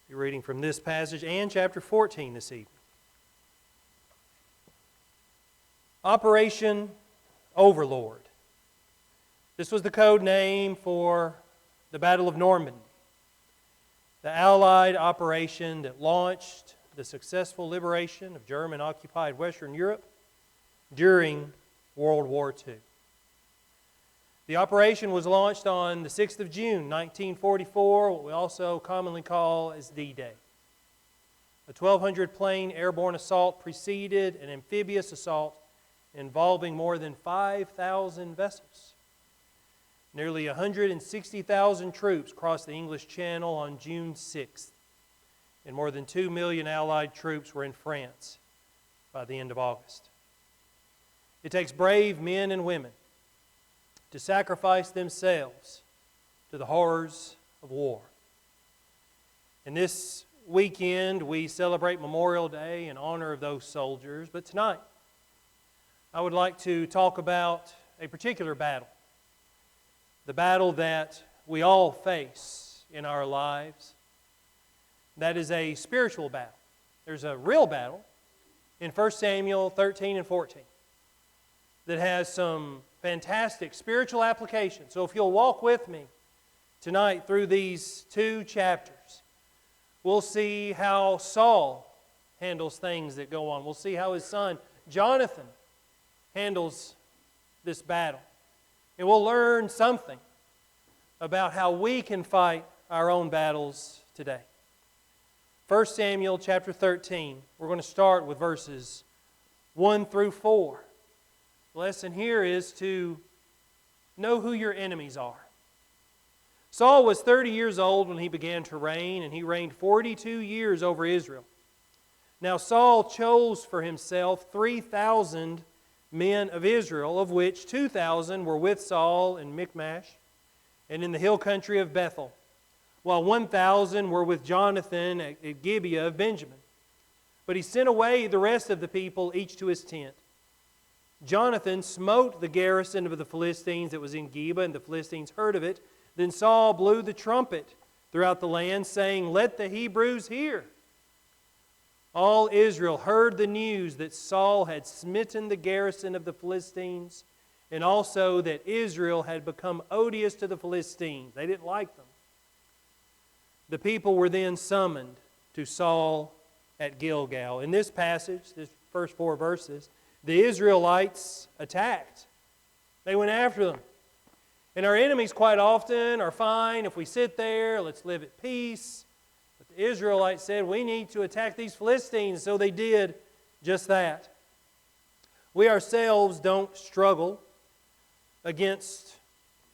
Be reading from this passage and chapter 14 this evening. Operation Overlord. This was the code name for the Battle of Normandy, the Allied operation that launched the successful liberation of German-occupied Western Europe during World War II. The operation was launched on the 6th of June, 1944, what we also commonly call as D-Day. A 1,200-plane airborne assault preceded an amphibious assault involving more than 5,000 vessels. Nearly 160,000 troops crossed the English Channel on June 6th, and more than 2 million Allied troops were in France by the end of August. It takes brave men and women to sacrifice themselves to the horrors of war. And this weekend we celebrate Memorial Day in honor of those soldiers, but tonight I would like to talk about a particular battle. The battle that we all face in our lives. That is a spiritual battle. There's a real battle in 1 Samuel 13 and 14 that has some fantastic spiritual application. So if you'll walk with me tonight through these two chapters, we'll see how Saul handles things that go on. We'll see how his son Jonathan handles this battle. And we'll learn something about how we can fight our own battles today. 1 Samuel chapter 13, we're going to start with verses 1 through 4. The lesson here is to know who your enemies are. Saul was 30 years old when he began to reign, and he reigned 42 years over Israel. Now Saul chose for himself 3,000 men of Israel, of which 2,000 were with Saul in Michmash and in the hill country of Bethel, while 1,000 were with Jonathan at Gibeah of Benjamin. But he sent away the rest of the people, each to his tent. Jonathan smote the garrison of the Philistines that was in Gibeah, and the Philistines heard of it. Then Saul blew the trumpet throughout the land, saying, "Let the Hebrews hear." All Israel heard the news that Saul had smitten the garrison of the Philistines, and also that Israel had become odious to the Philistines. They didn't like them. The people were then summoned to Saul at Gilgal. In this passage, this first 4 verses, the Israelites attacked. They went after them. And our enemies quite often are fine if we sit there, let's live at peace. The Israelites said, we need to attack these Philistines, so they did just that. We ourselves don't struggle against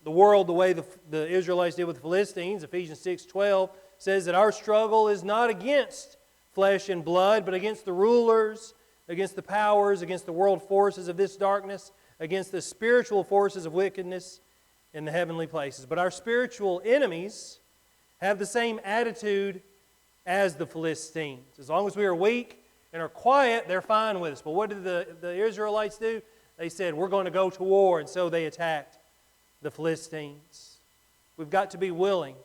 the world the way the Israelites did with the Philistines. Ephesians 6:12 says that our struggle is not against flesh and blood, but against the rulers, against the powers, against the world forces of this darkness, against the spiritual forces of wickedness in the heavenly places. But our spiritual enemies have the same attitude as the Philistines. As long as we are weak and are quiet, they're fine with us. But what did the Israelites do? They said, we're going to go to war, and so they attacked the Philistines. We've got to be willing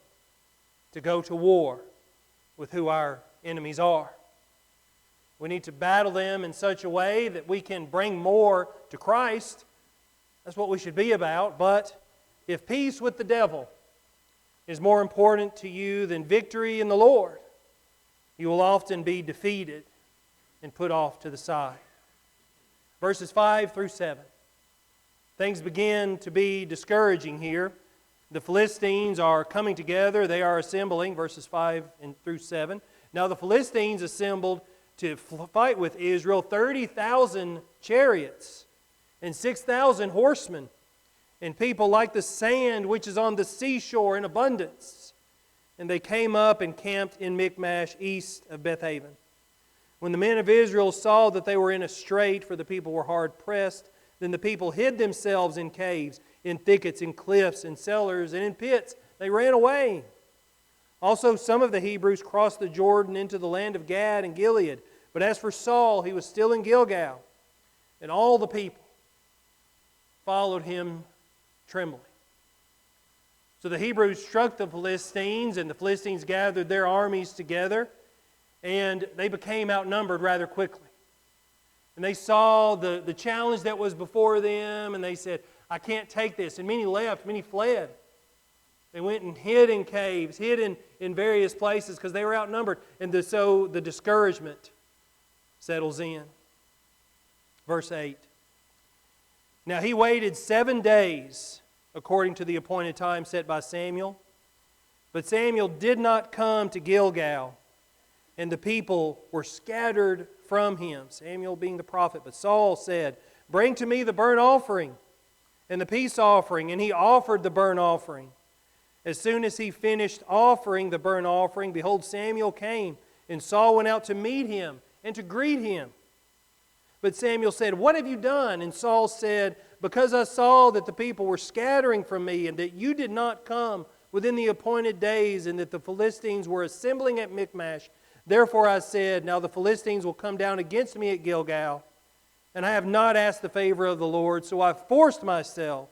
to go to war with who our enemies are. We need to battle them in such a way that we can bring more to Christ. That's what we should be about. But if peace with the devil is more important to you than victory in the Lord, you will often be defeated and put off to the side. Verses 5 through 7. Things begin to be discouraging here. The Philistines are coming together. They are assembling, verses 5 through 7. Now the Philistines assembled to fight with Israel 30,000 chariots and 6,000 horsemen, and people like the sand which is on the seashore in abundance. And they came up and camped in Michmash, east of Bethaven. When the men of Israel saw that they were in a strait, for the people were hard pressed, then the people hid themselves in caves, in thickets, in cliffs, in cellars, and in pits. They ran away. Also some of the Hebrews crossed the Jordan into the land of Gad and Gilead. But as for Saul, he was still in Gilgal, and all the people followed him trembling. So the Hebrews struck the Philistines, and the Philistines gathered their armies together, and they became outnumbered rather quickly. And they saw the challenge that was before them, and they said, I can't take this. And many left, many fled. They went and hid in caves, hid in various places because they were outnumbered. And so the discouragement settles in. Verse 8. Now he waited 7 days according to the appointed time set by Samuel. But Samuel did not come to Gilgal, and the people were scattered from him. Samuel being the prophet. But Saul said, Bring to me the burnt offering and the peace offering. And he offered the burnt offering. As soon as he finished offering the burnt offering, behold, Samuel came, and Saul went out to meet him and to greet him. But Samuel said, What have you done? And Saul said, Because I saw that the people were scattering from me, and that you did not come within the appointed days, and that the Philistines were assembling at Michmash. Therefore I said, Now the Philistines will come down against me at Gilgal, and I have not asked the favor of the Lord, so I forced myself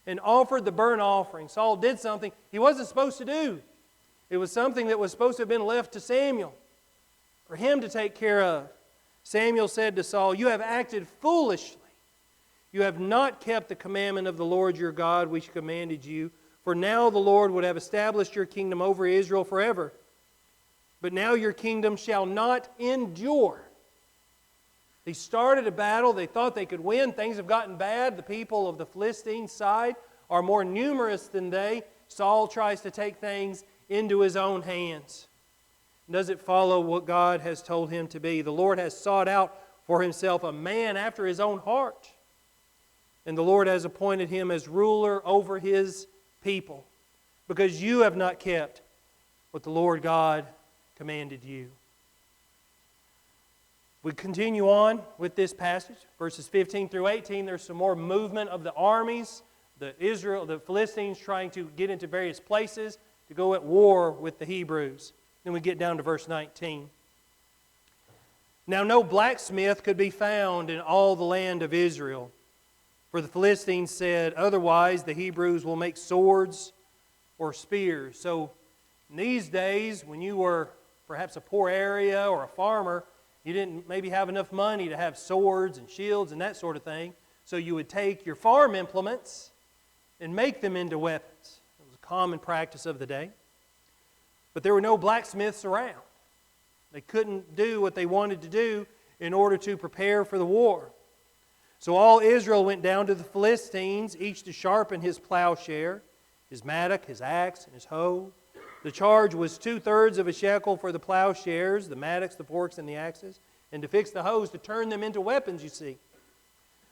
and offered the burnt offering. Saul did something he wasn't supposed to do. It was something that was supposed to have been left to Samuel, for him to take care of. Samuel said to Saul, You have acted foolishly. You have not kept the commandment of the Lord your God, which commanded you. For now the Lord would have established your kingdom over Israel forever. But now your kingdom shall not endure. They started a battle. They thought they could win. Things have gotten bad. The people of the Philistine side are more numerous than they. Saul tries to take things into his own hands. Does it follow what God has told him to be? The Lord has sought out for himself a man after his own heart. And the Lord has appointed him as ruler over his people, because you have not kept what the Lord God commanded you. We continue on with this passage, verses 15 through 18. There's some more movement of the armies, the Philistines trying to get into various places to go at war with the Hebrews. Then we get down to verse 19. Now no blacksmith could be found in all the land of Israel, for the Philistines said, Otherwise the Hebrews will make swords or spears. So in these days, when you were perhaps a poor area or a farmer, you didn't maybe have enough money to have swords and shields and that sort of thing. So you would take your farm implements and make them into weapons. It was a common practice of the day. But there were no blacksmiths around. They couldn't do what they wanted to do in order to prepare for the war. So all Israel went down to the Philistines, each to sharpen his plowshare, his mattock, his axe, and his hoe. The charge was 2/3 of a shekel for the plowshares, the mattocks, the forks, and the axes, and to fix the hoes, to turn them into weapons, you see.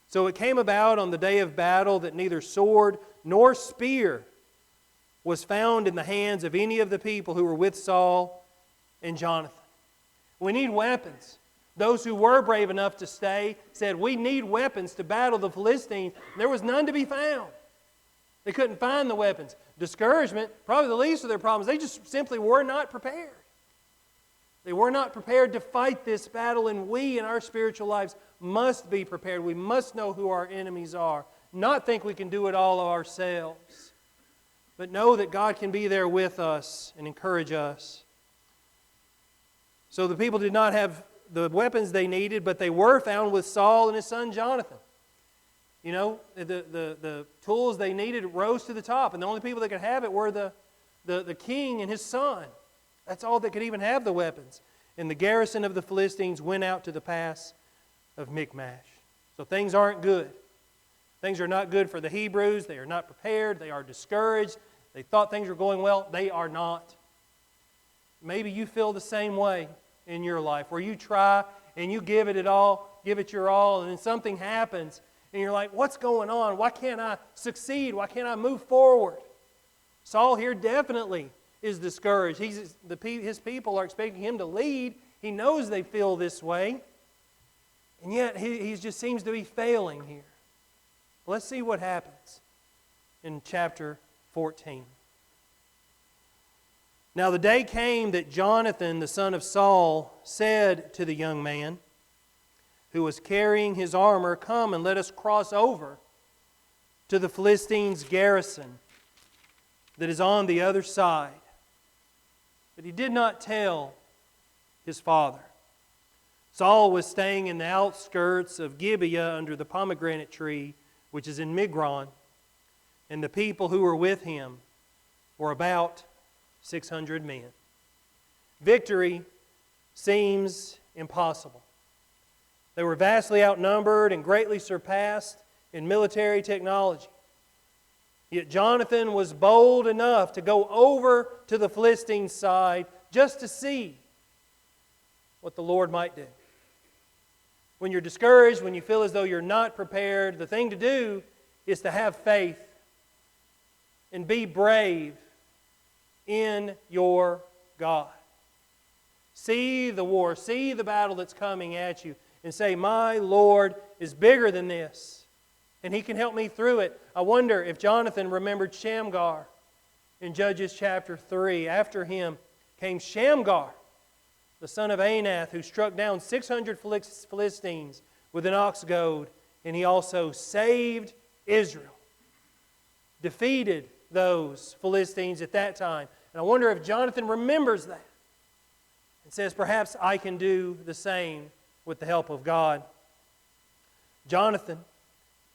So it came about on the day of battle that neither sword nor spear was found in the hands of any of the people who were with Saul and Jonathan. We need weapons. Those who were brave enough to stay said, We need weapons to battle the Philistines. There was none to be found. They couldn't find the weapons. Discouragement, probably the least of their problems. They just simply were not prepared. They were not prepared to fight this battle, and we in our spiritual lives must be prepared. We must know who our enemies are. Not think we can do it all ourselves, but know that God can be there with us and encourage us. So the people did not have the weapons they needed, but they were found with Saul and his son Jonathan. You know, the tools they needed rose to the top, and the only people that could have it were the king and his son. That's all that could even have the weapons. And the garrison of the Philistines went out to the pass of Michmash. So things aren't good. Things are not good for the Hebrews. They are not prepared. They are discouraged. They thought things were going well. They are not. Maybe you feel the same way in your life, where you try and you give it your all, and then something happens, and you're like, what's going on? Why can't I succeed? Why can't I move forward? Saul here definitely is discouraged. His people are expecting him to lead. He knows they feel this way, and yet he just seems to be failing here. Let's see what happens in chapter 14. Now the day came that Jonathan, the son of Saul, said to the young man who was carrying his armor, Come and let us cross over to the Philistines' garrison. that is on the other side. But he did not tell his father. Saul was staying in the outskirts of Gibeah under the pomegranate tree, which is in Migron, and the people who were with him were about 600 men. Victory seems impossible. They were vastly outnumbered and greatly surpassed in military technology. Yet Jonathan was bold enough to go over to the Philistine side just to see what the Lord might do. When you're discouraged, when you feel as though you're not prepared, the thing to do is to have faith and be brave in your God. See the war, see the battle that's coming at you, and say, my Lord is bigger than this, and He can help me through it. I wonder if Jonathan remembered Shamgar in Judges chapter 3. After him came Shamgar, the son of Anath, who struck down 600 Philistines with an ox goad, and he also saved Israel, defeated those Philistines at that time. And I wonder if Jonathan remembers that and says, perhaps I can do the same with the help of God. Jonathan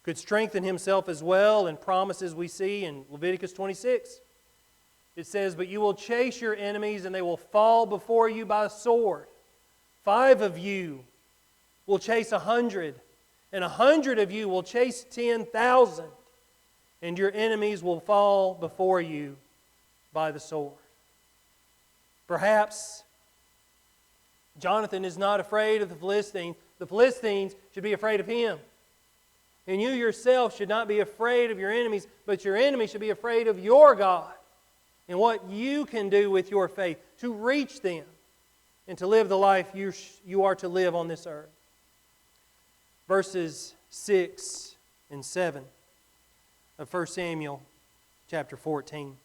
could strengthen himself as well in promises we see in Leviticus 26. It says, but you will chase your enemies, and they will fall before you by sword. 5 of you will chase 100, and 100 of you will chase 10,000, and your enemies will fall before you by the sword. Perhaps Jonathan is not afraid of the Philistines. The Philistines should be afraid of him. And you yourself should not be afraid of your enemies, but your enemies should be afraid of your God and what you can do with your faith to reach them and to live the life you are to live on this earth. Verses 6 and 7 of 1 Samuel chapter 14.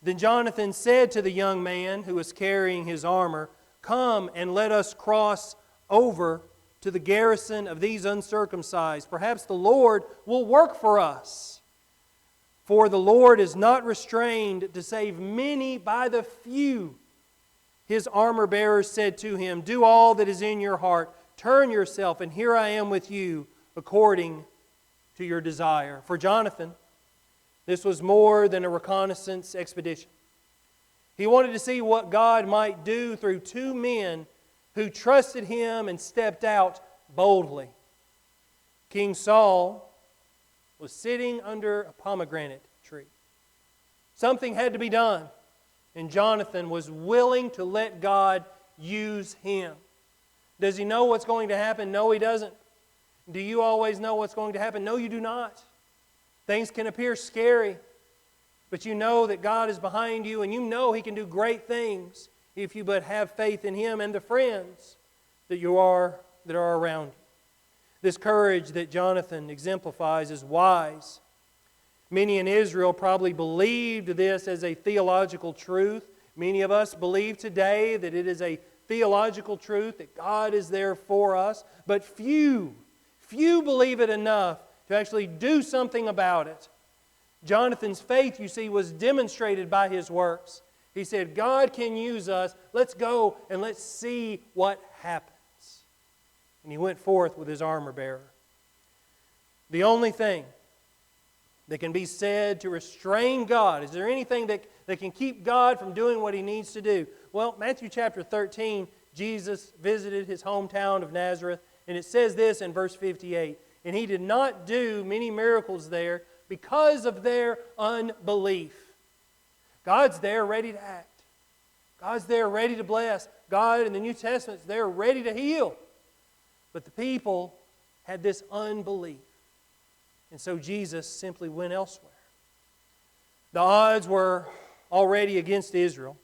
Then Jonathan said to the young man who was carrying his armor, come and let us cross over to the garrison of these uncircumcised. Perhaps the Lord will work for us. For the Lord is not restrained to save many by the few. His armor-bearers said to him, do all that is in your heart. Turn yourself, and here I am with you, according to your desire. For Jonathan, this was more than a reconnaissance expedition. He wanted to see what God might do through 2 men who trusted Him and stepped out boldly. King Saul was sitting under a pomegranate tree. Something had to be done, and Jonathan was willing to let God use him. Does he know what's going to happen? No, he doesn't. Do you always know what's going to happen? No, you do not. Things can appear scary, but you know that God is behind you, and you know He can do great things if you but have faith in Him and the friends that are around you. This courage that Jonathan exemplifies is wise. Many in Israel probably believed this as a theological truth. Many of us believe today that it is a theological truth, that God is there for us. But few believe it enough to actually do something about it. Jonathan's faith, you see, was demonstrated by his works. He said, God can use us. Let's go and let's see what happens. And he went forth with his armor bearer. The only thing that can be said to restrain God, is there anything that can keep God from doing what He needs to do? Well, Matthew chapter 13, Jesus visited His hometown of Nazareth, and it says this in verse 58, and He did not do many miracles there because of their unbelief. God's there ready to act. God's there ready to bless. God in the New Testament is there ready to heal. But the people had this unbelief. And so Jesus simply went elsewhere. The odds were already against Israel.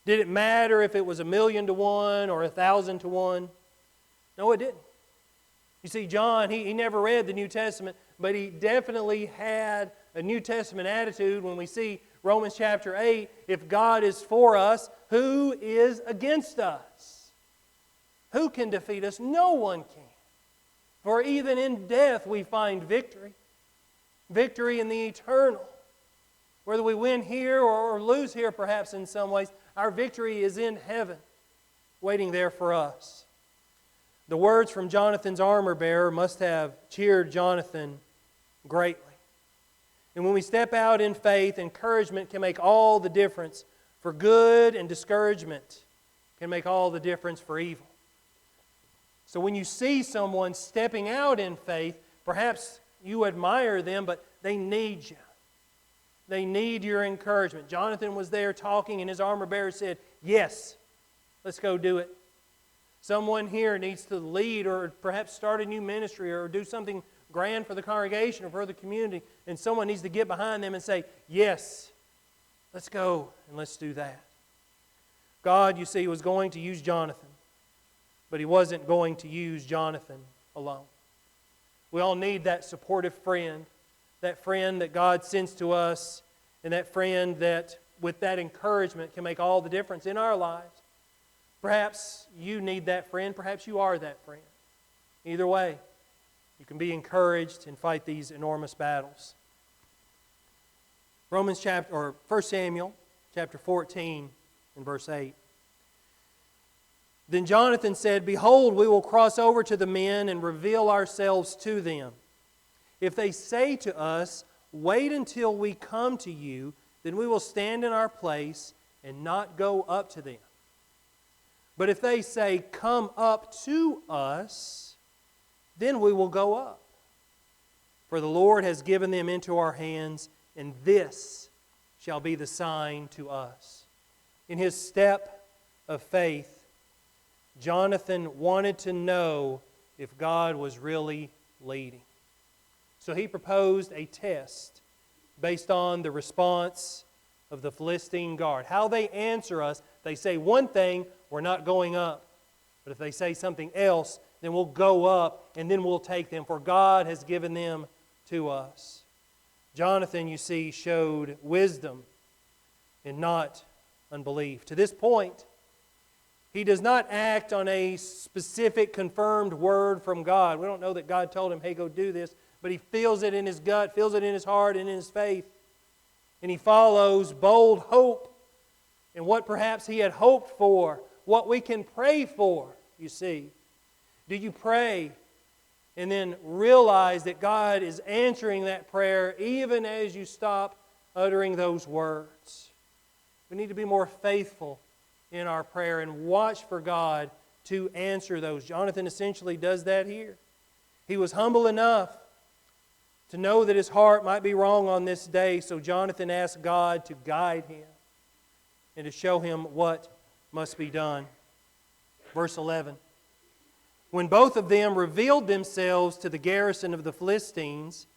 Did it matter if it was 1,000,000 to 1 or 1,000 to 1? No, it didn't. You see, John, he never read the New Testament, but he definitely had a New Testament attitude when we see Romans chapter 8, if God is for us, who is against us? Who can defeat us? No one can. For even in death we find victory. Victory in the eternal, Whether we win here or lose here perhaps in some ways, our victory is in heaven, waiting there for us. The words from Jonathan's armor bearer must have cheered Jonathan greatly. And when we step out in faith, encouragement can make all the difference for good, and discouragement can make all the difference for evil. So when you see someone stepping out in faith, perhaps you admire them, but they need you. They need your encouragement. Jonathan was there talking, and his armor bearer said, "Yes, let's go do it." Someone here needs to lead or perhaps start a new ministry or do something grand for the congregation or for the community, and someone needs to get behind them and say, "Yes, let's go and let's do that." God, you see, was going to use Jonathan, but He wasn't going to use Jonathan alone. We all need that supportive friend that God sends to us, and that friend that, with that encouragement, can make all the difference in our lives. Perhaps you need that friend. Perhaps you are that friend. Either way, you can be encouraged and fight these enormous battles. 1 Samuel chapter 14 and verse 8. Then Jonathan said, "Behold, we will cross over to the men and reveal ourselves to them. If they say to us, 'Wait until we come to you,' then we will stand in our place and not go up to them. But if they say, 'Come up to us,' then we will go up. For the Lord has given them into our hands, and this shall be the sign to us." In his step of faith, Jonathan wanted to know if God was really leading. So he proposed a test based on the response of the Philistine guard. How they answer us, they say one thing, we're not going up. But if they say something else, then we'll go up and then we'll take them, for God has given them to us. Jonathan, you see, showed wisdom and not unbelief. To this point, he does not act on a specific confirmed word from God. We don't know that God told him, "Hey, go do this," but he feels it in his gut, feels it in his heart and in his faith. And he follows bold hope and what perhaps he had hoped for, what we can pray for, you see. Do you pray and then realize that God is answering that prayer even as you stop uttering those words? We need to be more faithful in our prayer and watch for God to answer those. Jonathan essentially does that here. He was humble enough to know that his heart might be wrong on this day, so Jonathan asked God to guide him and to show him what must be done. Verse 11. When both of them revealed themselves to the garrison of the Philistines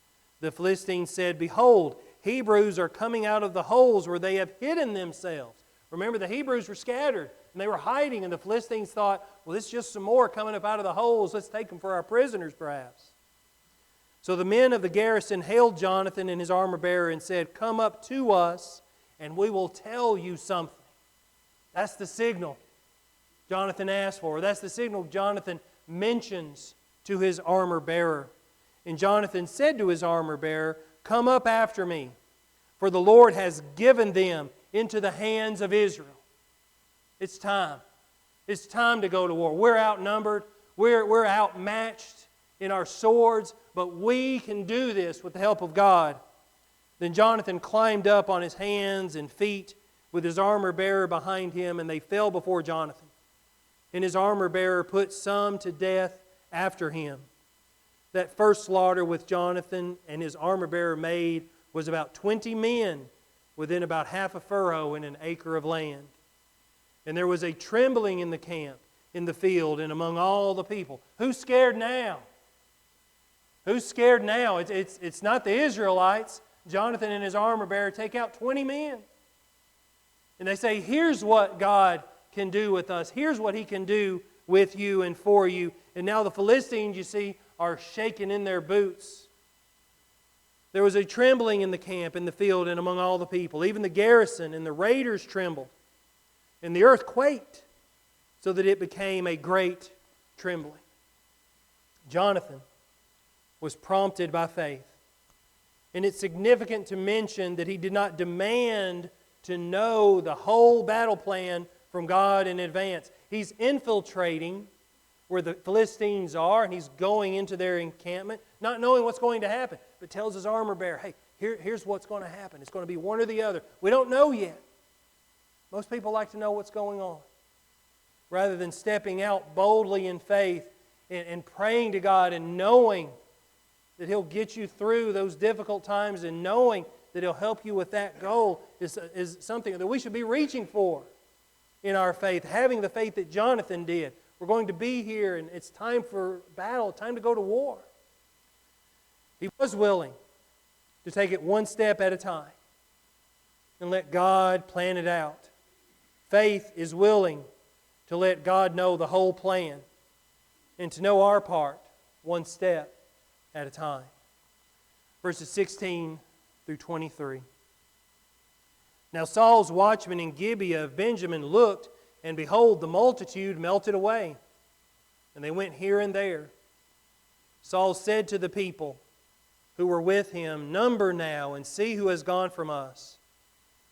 said, "Behold, Hebrews are coming out of the holes where they have hidden themselves." Remember, the Hebrews were scattered and they were hiding, and the Philistines thought, "Well, it's just some more coming up out of the holes. Let's take them for our prisoners, perhaps." So the men of the garrison hailed Jonathan and his armor-bearer and said, "Come up to us, and we will tell you something." That's the signal Jonathan asked for. That's the signal Jonathan mentions to his armor-bearer. And Jonathan said to his armor-bearer, "Come up after me, for the Lord has given them into the hands of Israel." It's time. It's time to go to war. We're outnumbered. We're outmatched in our swords, but we can do this with the help of God. Then Jonathan climbed up on his hands and feet with his armor-bearer behind him, and they fell before Jonathan. And his armor-bearer put some to death after him. That first slaughter with Jonathan and his armor-bearer made was about 20 men within about half a furrow in an acre of land. And there was a trembling in the camp, in the field, and among all the people. Who's scared now? Who's scared now? It's not the Israelites. Jonathan and his armor-bearer take out 20 men. And they say, "Here's what God can do with us. Here's what He can do with you and for you." And now the Philistines, you see, are shaking in their boots. There was a trembling in the camp, in the field, and among all the people. Even the garrison and the raiders trembled. And the earth quaked, so that it became a great trembling. Jonathan was prompted by faith. And it's significant to mention that he did not demand to know the whole battle plan from God in advance. He's infiltrating where the Philistines are, and he's going into their encampment, not knowing what's going to happen, but tells his armor bearer, hey, here's what's going to happen. It's going to be one or the other. We don't know yet. Most people like to know what's going on. Rather than stepping out boldly in faith and praying to God and knowing that He'll get you through those difficult times and knowing that He'll help you with that goal is something that we should be reaching for in our faith, having the faith that Jonathan did. We're going to be here and it's time for battle, time to go to war. He was willing to take it one step at a time and let God plan it out. Faith is willing to let God know the whole plan and to know our part one step at a time. Verses 16 through 23. Now Saul's watchmen in Gibeah of Benjamin looked, and behold, the multitude melted away, and they went here and there. Saul said to the people who were with him, number now, and see who has gone from us.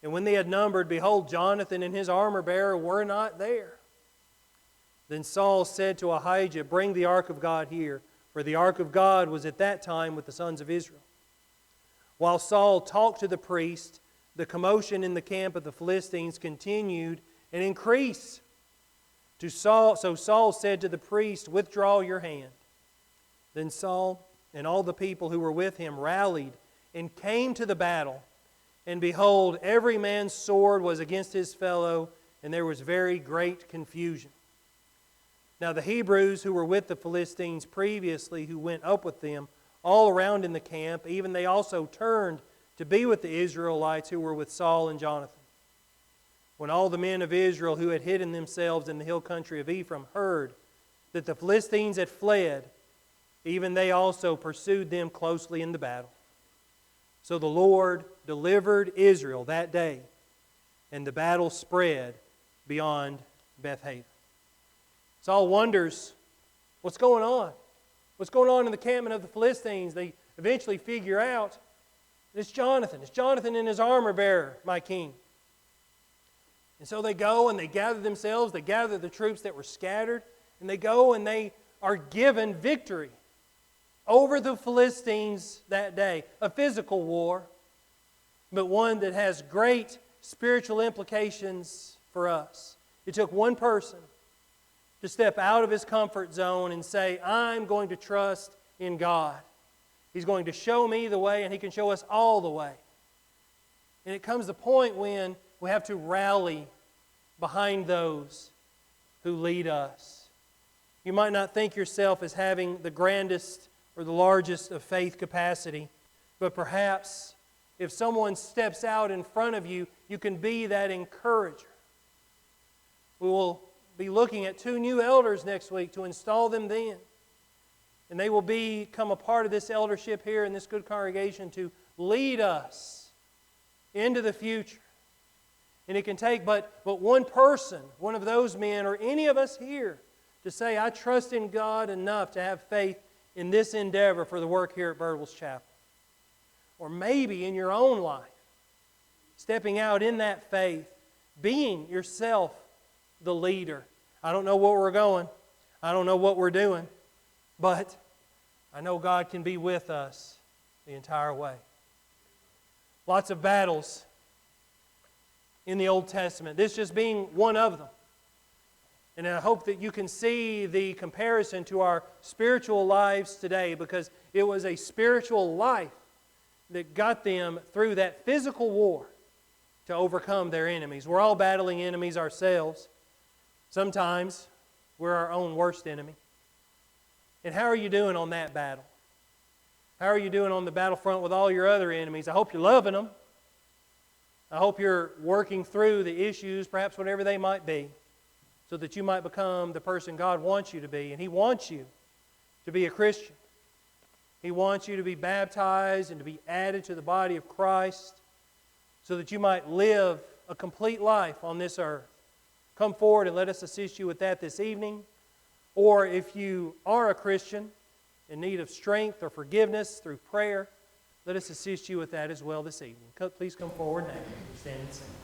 And when they had numbered, behold, Jonathan and his armor-bearer were not there. Then Saul said to Ahijah, bring the ark of God here, for the ark of God was at that time with the sons of Israel. While Saul talked to the priest, the commotion in the camp of the Philistines continued and increased. So Saul said to the priest, withdraw your hand. Then Saul and all the people who were with him rallied and came to the battle. And behold, every man's sword was against his fellow, and there was very great confusion. Now the Hebrews who were with the Philistines previously, who went up with them, all around in the camp, even they also turned to be with the Israelites who were with Saul and Jonathan. When all the men of Israel who had hidden themselves in the hill country of Ephraim heard that the Philistines had fled, even they also pursued them closely in the battle. So the Lord delivered Israel that day, and the battle spread beyond Beth-haven. Saul wonders, what's going on? What's going on in the encampment of the Philistines? They eventually figure out it's Jonathan. It's Jonathan and his armor bearer, my king. And so they go and they gather themselves. They gather the troops that were scattered. And they go and they are given victory over the Philistines that day. A physical war, but one that has great spiritual implications for us. It took one person to step out of his comfort zone and say, I'm going to trust in God. He's going to show me the way, and He can show us all the way. And it comes the point when we have to rally behind those who lead us. You might not think yourself as having the grandest or the largest of faith capacity, but perhaps if someone steps out in front of you, you can be that encourager. We will be looking at 2 new elders next week to install them then. And they will become a part of this eldership here in this good congregation to lead us into the future. And it can take but one person, one of those men, or any of us here, to say, I trust in God enough to have faith in this endeavor for the work here at Birdwell's Chapel. Or maybe in your own life, stepping out in that faith, being yourself the leader. I don't know where we're going. I don't know what we're doing. But I know God can be with us the entire way. Lots of battles in the Old Testament. This just being one of them. And I hope that you can see the comparison to our spiritual lives today, because it was a spiritual life that got them through that physical war to overcome their enemies. We're all battling enemies ourselves. Sometimes we're our own worst enemy. And how are you doing on that battle? How are you doing on the battlefront with all your other enemies? I hope you're loving them. I hope you're working through the issues, perhaps whatever they might be, so that you might become the person God wants you to be. And He wants you to be a Christian. He wants you to be baptized and to be added to the body of Christ so that you might live a complete life on this earth. Come forward and let us assist you with that this evening. Or if you are a Christian in need of strength or forgiveness through prayer, Let us assist you with that as well this evening. Please come forward now. Stand and sing.